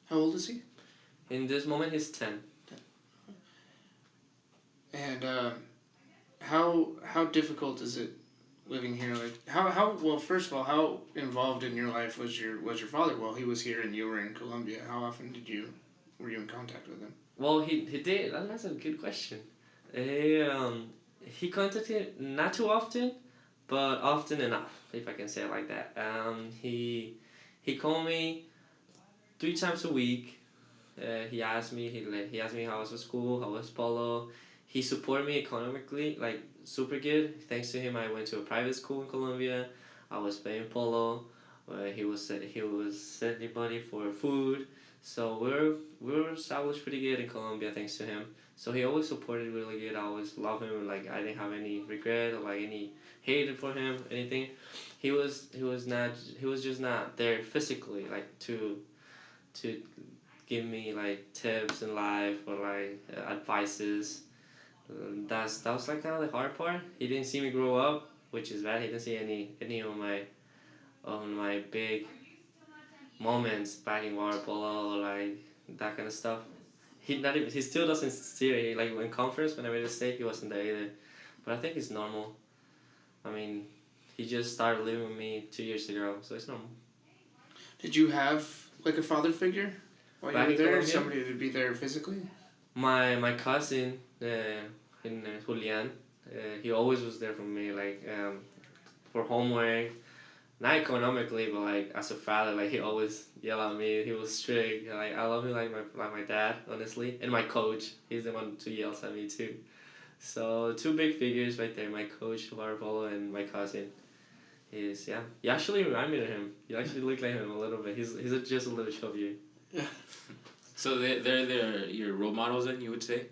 How old is he? In this moment, he's 10. And how difficult is it living here? Like how well, first of all, how involved in your life was your father while he was here and you were in Colombia? How often were you in contact with him? Well, he did. That's a good question. He contacted not too often, but often enough, if I can say it like that. He called me 3 times a week. He asked me how was school, how was polo. He supported me economically, like super good. Thanks to him, I went to a private school in Colombia. I was playing polo. He was sending money for food. So we're established pretty good in Colombia thanks to him. So he always supported really good. I always love him. Like I didn't have any regret or like any hatred for him, anything. He was just not there physically, like to give me like tips in life or like advices. That was like kind of the hard part. He didn't see me grow up, which is bad. He didn't see any of my big moments back in water polo or like that kind of stuff. He still doesn't see it. Like in conference when I made a mistake, he wasn't there either. But I think it's normal. I mean, he just started living with me 2 years ago, so it's normal. Did you have like a father figure while you Back were in there? Colombia, Somebody to be there physically? my cousin, in Julian, he always was there for me, like for homework. Not economically, but like as a father, like he always yelled at me. He was strict. Like I love him like my dad, honestly, and my coach. He's the one who yells at me too. So two big figures right there. My coach, water polo, and my cousin. Yeah. You actually remind me of him. You actually look like him a little bit. He's just a little chubbier. Yeah. So they're your role models then, you would say?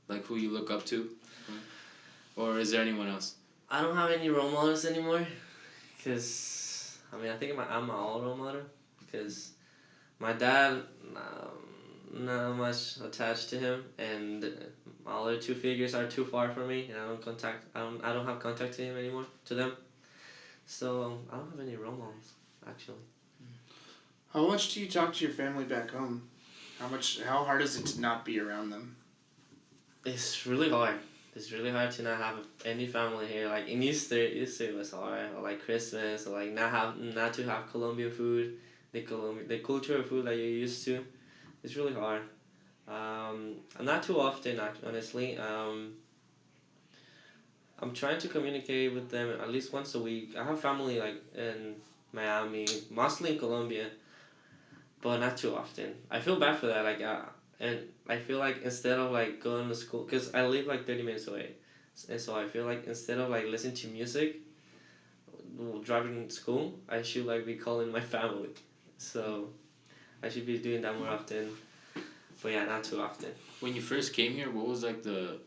Like who you look up to? Or is there anyone else? I don't have any role models anymore, because I mean I think I'm my own role model, because my dad, not much attached to him, and my other two figures are too far from me, and I don't have contact to him anymore, to them. So I don't have any role models actually. How much do you talk to your family back home? How hard is it to not be around them? It's really hard. It's really hard to not have any family here. Like in Easter was hard, or like Christmas, or like not to have Colombian food, the cultural food that you're used to. It's really hard. Not too often, honestly. I'm trying to communicate with them at least once a week. I have family like in Miami, mostly in Colombia, but not too often. I feel bad for that. And I feel like instead of like going to school, cause I live like 30 minutes away, and so I feel like instead of like listening to music, driving to school, I should like be calling my family. So I should be doing that more often. But yeah, not too often. When you first came here, what was like the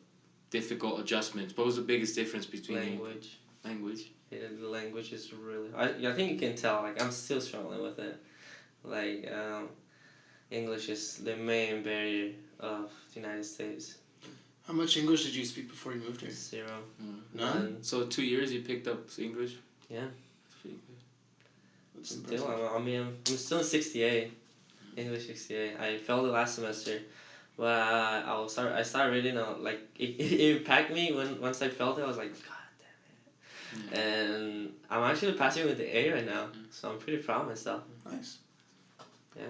difficult adjustments? What was the biggest difference between Language. language? Yeah, the language is really. I think you can tell. Like I'm still struggling with it. Like English is the main barrier of the United States. How much English did you speak before you moved here? 0. None? So 2 years you picked up English? Yeah. That's pretty good. That's Still, impressive. I'm still in 68. English 68. I failed the last semester, but I started reading. Like it impacted me once I felt it. I was like, God damn it! And I'm actually passing with the A right now, so I'm pretty proud of myself. Nice. Yeah.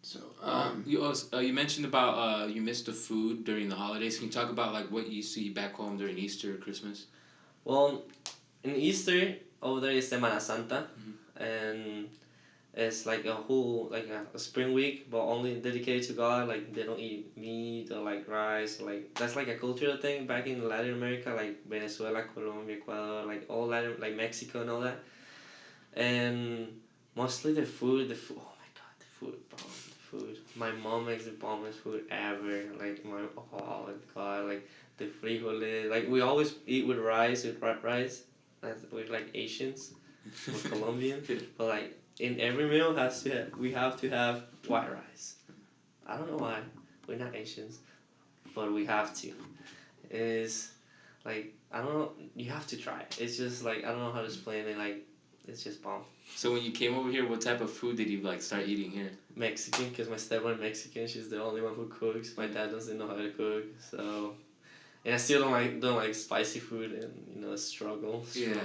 So, You mentioned about you missed the food during the holidays. Can you talk about like what you see back home during Easter or Christmas? Well, in Easter over there is Semana Santa, and it's like a spring week, but only dedicated to God. Like they don't eat meat or like rice. Like that's like a cultural thing back in Latin America, like Venezuela, Colombia, Ecuador, like all Latin, like Mexico and all that. And mostly the food. Oh my God, the food, bro, the food. My mom makes the bombest food ever. Like oh my God, like the frijoles. Like we always eat with rice, rice. We're like Asians, we're Colombian, but like in every meal we have to have white rice. I don't know why. We're not Asians, but we have to. It is like I don't know. You have to try it. It's just like I don't know how to explain it. Like it's just bomb. So when you came over here, what type of food did you like start eating here? Mexican, because my stepmom Mexican. She's the only one who cooks. My dad doesn't know how to cook, so and I still don't like spicy food, and struggle. Yeah.